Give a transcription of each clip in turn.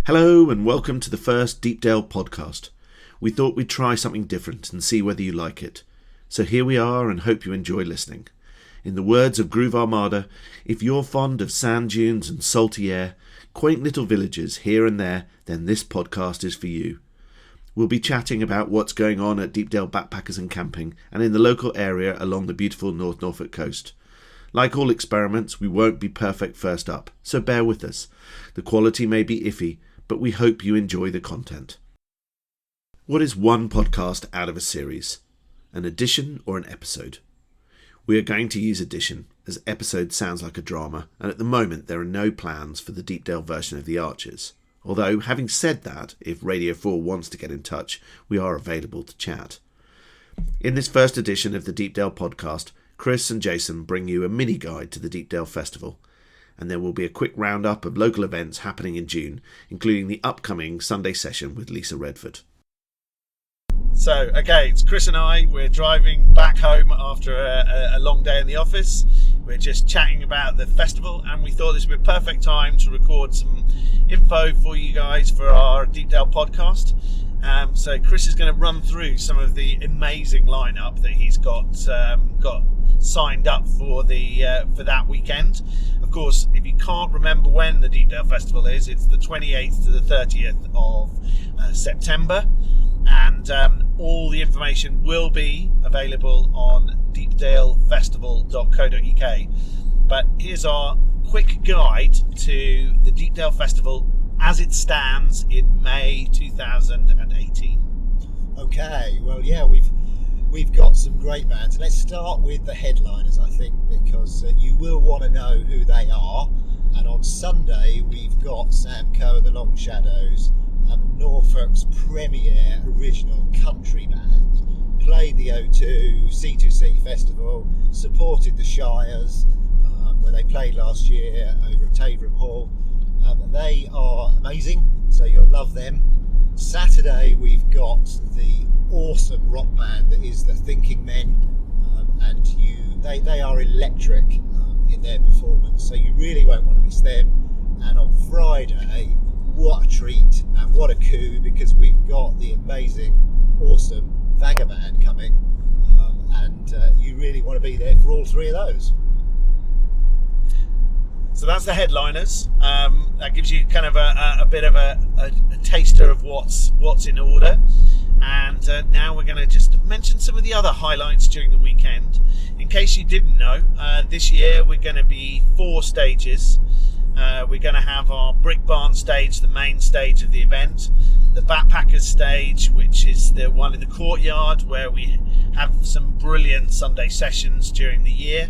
Hello and welcome to the first Deepdale Podcast. We thought we'd try something different and see whether you like it. So here we are and hope you enjoy listening. In the words of Groove Armada, if you're fond of sand dunes and salty air, quaint little villages here and there, then this podcast is for you. We'll be chatting about what's going on at Deepdale Backpackers and Camping and in the local area along the beautiful North Norfolk coast. Like all experiments, we won't be perfect first up, so bear with us. The quality may be iffy, but we hope you enjoy the content. What is one podcast out of a series? An edition or an episode? We are going to use edition, as episode sounds like a drama, and at the moment there are no plans for the Deepdale version of The Archers. Although, having said that, if Radio 4 wants to get in touch, we are available to chat. In this first edition of the Deepdale Podcast, Chris and Jason bring you a mini guide to the Deepdale Festival. And there will be a quick roundup of local events happening in June, including the upcoming Sunday session with Lisa Redford. So, okay, it's Chris and I. We're driving back home after a long day in the office. We're just chatting about the festival, and we thought this would be a perfect time to record some info for you guys for our Deepdale podcast. So Chris is going to run through some of the amazing lineup that he's got signed up for that weekend. Of course, if you can't remember when the Deepdale Festival is, it's the 28th to the 30th of September, and all the information will be available on deepdalefestival.co.uk. But here's our quick guide to the Deepdale Festival as it stands in May 2018. Okay, well, yeah, we've got some great bands. Let's start with the headliners, I think, because you will want to know who they are. And on Sunday, we've got Sam Coe and the Long Shadows, Norfolk's premier original country band. Played the O2 C2C Festival, supported the Shires where they played last year over at Taverham Hall. They are amazing, so you'll love them. Saturday we've got the awesome rock band that is the Thinking Men, and they are electric in their performance, so you really won't want to miss them. And on Friday, what a treat and what a coup, because we've got the amazing, awesome Vagaband coming, and you really want to be there for all three of those. So that's the headliners. That gives you kind of a bit of a taster of what's in order. And now we're going to just mention some of the other highlights during the weekend. In case you didn't know, this year we're going to be 4 stages. We're going to have our Brick Barn stage, the main stage of the event. The Backpackers stage, which is the one in the courtyard where we have some brilliant Sunday sessions during the year.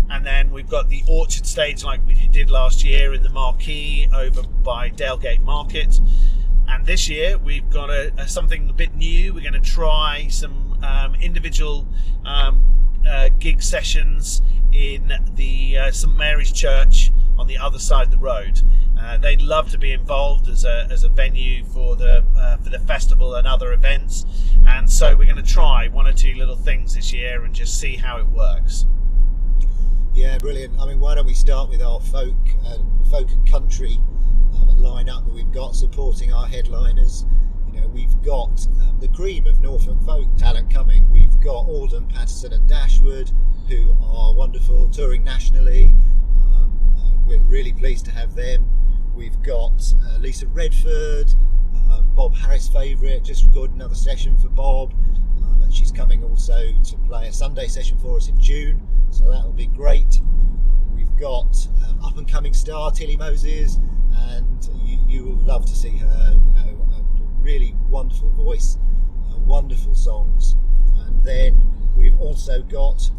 And then we've got the Orchard stage like we did last year in the marquee over by Dalegate Market. And this year we've got something a bit new. We're going to try some individual gig sessions in the St Mary's Church on the other side of the road. They'd love to be involved as a venue for the festival and other events. And so we're going to try 1 or 2 little things this year and just see how it works. Yeah, brilliant. I mean, why don't we start with our folk and country lineup that we've got supporting our headliners. You know, we've got the cream of Norfolk folk talent coming. We've got Alden, Patterson and Dashwood, who are wonderful, touring nationally. We're really pleased to have them. We've got Lisa Redford, Bob Harris' favourite, just recorded another session for Bob, and she's coming also to play a Sunday session for us in June, so that'll be great. We've got up and coming star Tilly Moses, and you will love to see her. You know, a really wonderful voice, wonderful songs. And then we've also got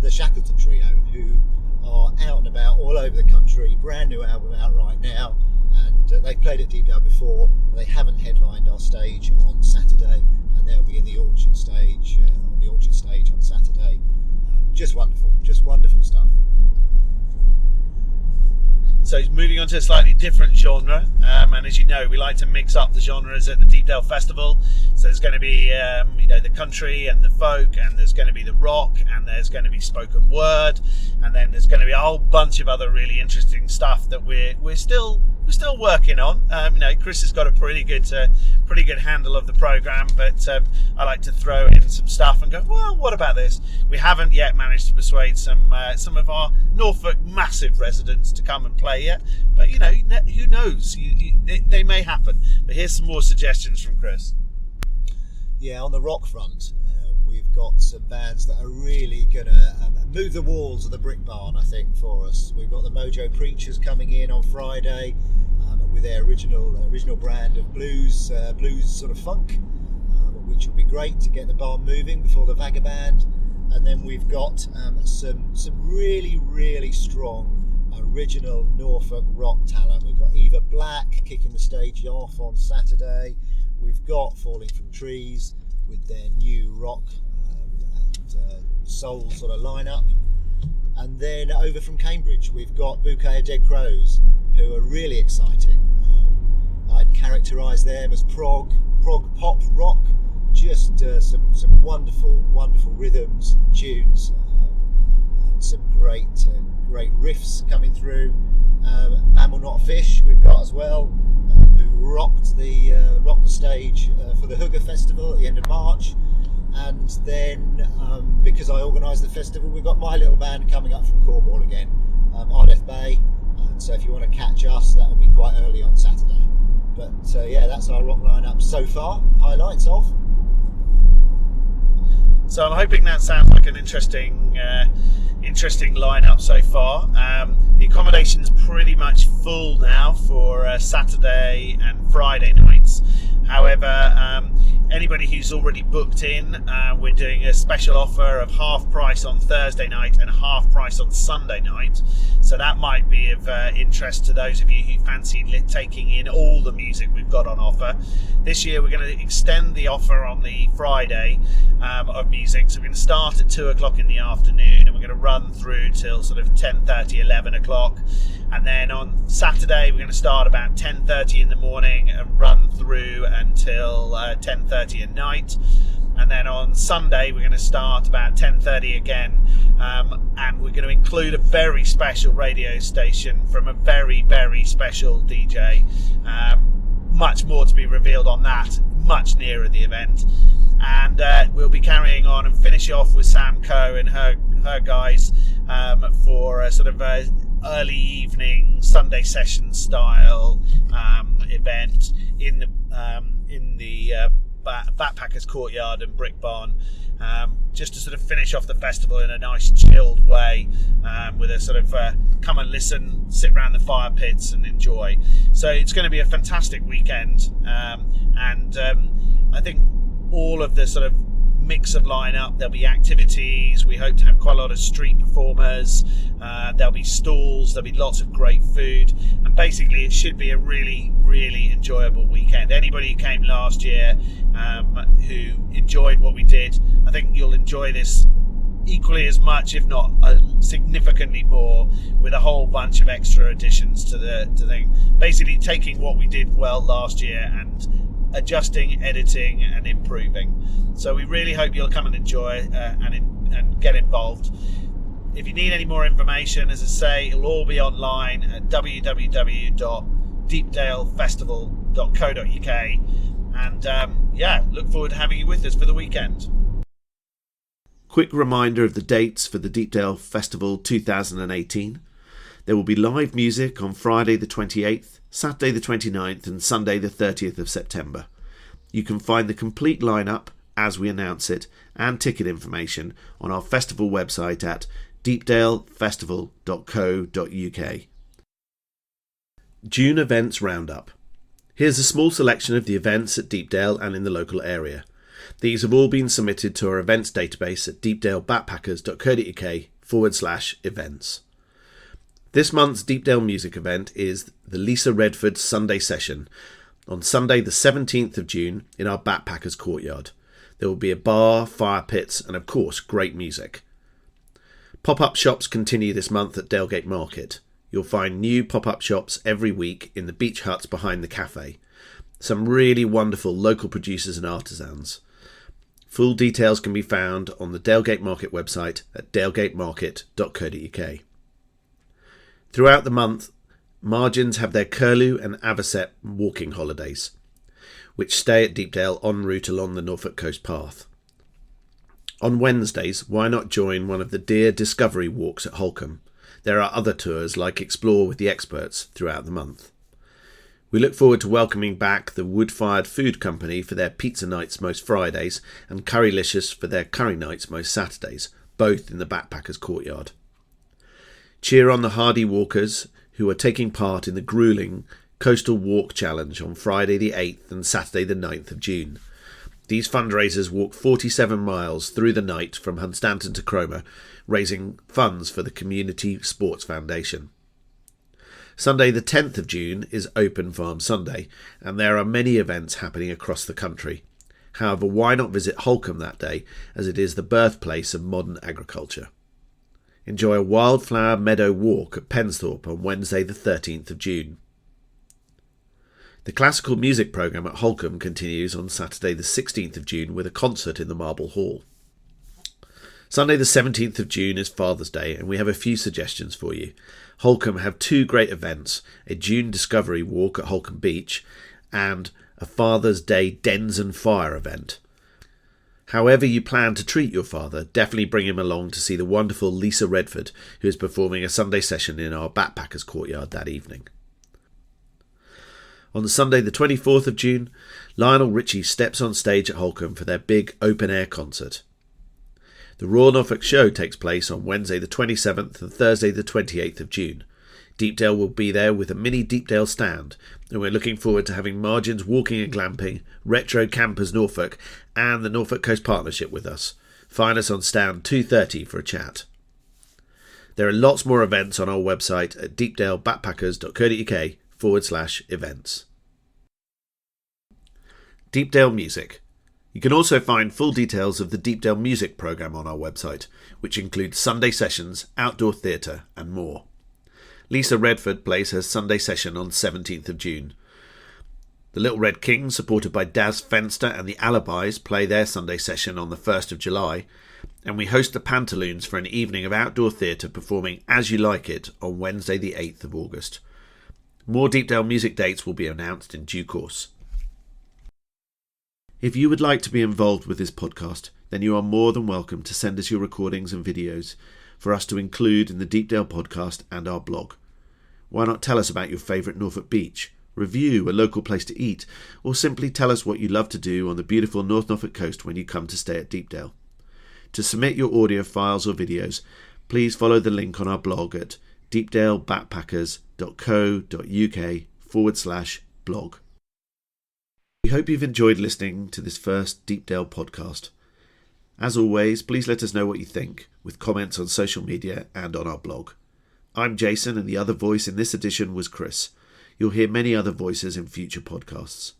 the Shackleton Trio, who are out and about all over the country. Brand new album out right now, and they played at Deepdale before. They haven't headlined our stage on Saturday, and they'll be in the Orchard stage on Saturday. Just wonderful stuff. So moving on to a slightly different genre, and as you know, we like to mix up the genres at the Deepdale Festival. So there's going to be the country and the folk, and there's going to be the rock, and there's going to be spoken word, and then there's going to be a whole bunch of other really interesting stuff that we're still working on. Chris has got a pretty good handle of the program, but I like to throw in some stuff and go, well, what about this? We haven't yet managed to persuade some of our Norfolk massive residents to come and play yet, but who knows? They may happen. But here's some more suggestions from Chris. Yeah, on the rock front, we've got some bands that are really going to move the walls of the Brick Barn, I think, for us. We've got the Mojo Preachers coming in on Friday with their original brand of blues sort of funk, which will be great to get the barn moving before the Vagaband. And then we've got some really, really strong original Norfolk rock talent. We've got Eva Black kicking the stage off on Saturday. We've got Falling From Trees with their new rock and soul sort of lineup. And then over from Cambridge, we've got Bouquet of Dead Crows, who are really exciting. I'd characterise them as prog pop rock, just some wonderful rhythms, tunes, and some great riffs coming through. Man Will Not Fish we've got as well, who rocked the stage for the Hooger Festival at the end of March. And then because I organised the festival, we've got my little band coming up from Cornwall again, Ardeth Bay. And so if you want to catch us, that will be quite early on Saturday. But that's our rock lineup so far. Highlights of. So I'm hoping that sounds like an interesting lineup so far. The accommodation's pretty much full now for Saturday and Friday nights. However, anybody who's already booked in, we're doing a special offer of half price on Thursday night and half price on Sunday night. So that might be of interest to those of you who fancy taking in all the music we've got on offer. This year we're going to extend the offer on the Friday of music. So we're going to start at 2 o'clock in the afternoon and we're going to run through till sort of 10:30, 11 o'clock. And then on Saturday we're going to start about 10:30 in the morning and run through until 10:30 at night. And then on Sunday we're going to start about 10:30 again, and we're going to include a very special radio station from a very, very special DJ. Much more to be revealed on that much nearer the event. And we'll be carrying on and finish off with Sam Coe and her guys for a sort of early evening Sunday session style event in the Backpackers Courtyard and Brick Barn, just to sort of finish off the festival in a nice chilled way, with a sort of come and listen, sit around the fire pits and enjoy. So it's going to be a fantastic weekend, and I think all of the sort of mix of lineup, there'll be activities, we hope to have quite a lot of street performers, there'll be stalls, there'll be lots of great food, and basically it should be a really, really enjoyable weekend. Anybody who came last year who enjoyed what we did, I think you'll enjoy this equally as much, if not significantly more, with a whole bunch of extra additions to the thing, basically taking what we did well last year and adjusting, editing and improving. So we really hope you'll come and enjoy and get involved. If you need any more information, as I say, it'll all be online at www.deepdalefestival.co.uk, and look forward to having you with us for the weekend. Quick reminder of the dates for the Deepdale Festival 2018. There will be live music on Friday the 28th, Saturday the 29th and Sunday the 30th of September. You can find the complete lineup as we announce it and ticket information on our festival website at deepdalefestival.co.uk. June Events Roundup. Here's a small selection of the events at Deepdale and in the local area. These have all been submitted to our events database at deepdalebackpackers.co.uk/events. This month's Deepdale music event is the Lisa Redford Sunday Session on Sunday the 17th of June in our Backpackers Courtyard. There will be a bar, fire pits and of course great music. Pop-up shops continue this month at Dalgate Market. You'll find new pop-up shops every week in the beach huts behind the cafe. Some really wonderful local producers and artisans. Full details can be found on the Dalgate Market website at dalgatemarket.co.uk. Throughout the month, Margins have their Curlew and Avocet walking holidays, which stay at Deepdale en route along the Norfolk Coast Path. On Wednesdays, why not join one of the Deer Discovery walks at Holcombe? There are other tours like Explore with the Experts throughout the month. We look forward to welcoming back the Wood-Fired Food Company for their pizza nights most Fridays and Currylicious for their curry nights most Saturdays, both in the Backpackers Courtyard. Cheer on the hardy walkers who are taking part in the gruelling Coastal Walk Challenge on Friday the 8th and Saturday the 9th of June. These fundraisers walk 47 miles through the night from Hunstanton to Cromer, raising funds for the Community Sports Foundation. Sunday the 10th of June is Open Farm Sunday, and there are many events happening across the country. However, why not visit Holcombe that day, as it is the birthplace of modern agriculture? Enjoy a wildflower meadow walk at Pensthorpe on Wednesday the 13th of June. The classical music programme at Holcombe continues on Saturday the 16th of June with a concert in the Marble Hall. Sunday the 17th of June is Father's Day, and we have a few suggestions for you. Holcombe have two great events, a June Discovery walk at Holcombe Beach and a Father's Day Dens and Fire event. However you plan to treat your father, definitely bring him along to see the wonderful Lisa Redford, who is performing a Sunday session in our Backpackers Courtyard that evening. On Sunday the 24th of June, Lionel Richie steps on stage at Holcombe for their big open-air concert. The Royal Norfolk Show takes place on Wednesday the 27th and Thursday the 28th of June. Deepdale will be there with a mini Deepdale stand, and we're looking forward to having Margins Walking and Glamping, Retro Campers Norfolk and the Norfolk Coast Partnership with us. Find us on stand 230 for a chat. There are lots more events on our website at deepdalebackpackers.co.uk/events. Deepdale Music. You can also find full details of the Deepdale Music programme on our website, which includes Sunday sessions, outdoor theatre and more. Lisa Redford plays her Sunday session on 17th of June. The Little Red Kings, supported by Daz Fenster and the Alibis, play their Sunday session on the 1st of July, and we host the Pantaloons for an evening of outdoor theatre performing As You Like It on Wednesday the 8th of August. More Deepdale music dates will be announced in due course. If you would like to be involved with this podcast, then you are more than welcome to send us your recordings and videos for us to include in the Deepdale podcast and our blog. Why not tell us about your favourite Norfolk beach, review a local place to eat, or simply tell us what you love to do on the beautiful North Norfolk coast when you come to stay at Deepdale. To submit your audio files or videos, please follow the link on our blog at deepdalebackpackers.co.uk/blog. We hope you've enjoyed listening to this first Deepdale podcast. As always, please let us know what you think with comments on social media and on our blog. I'm Jason, and the other voice in this edition was Chris. You'll hear many other voices in future podcasts.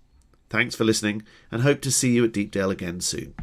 Thanks for listening, and hope to see you at Deepdale again soon.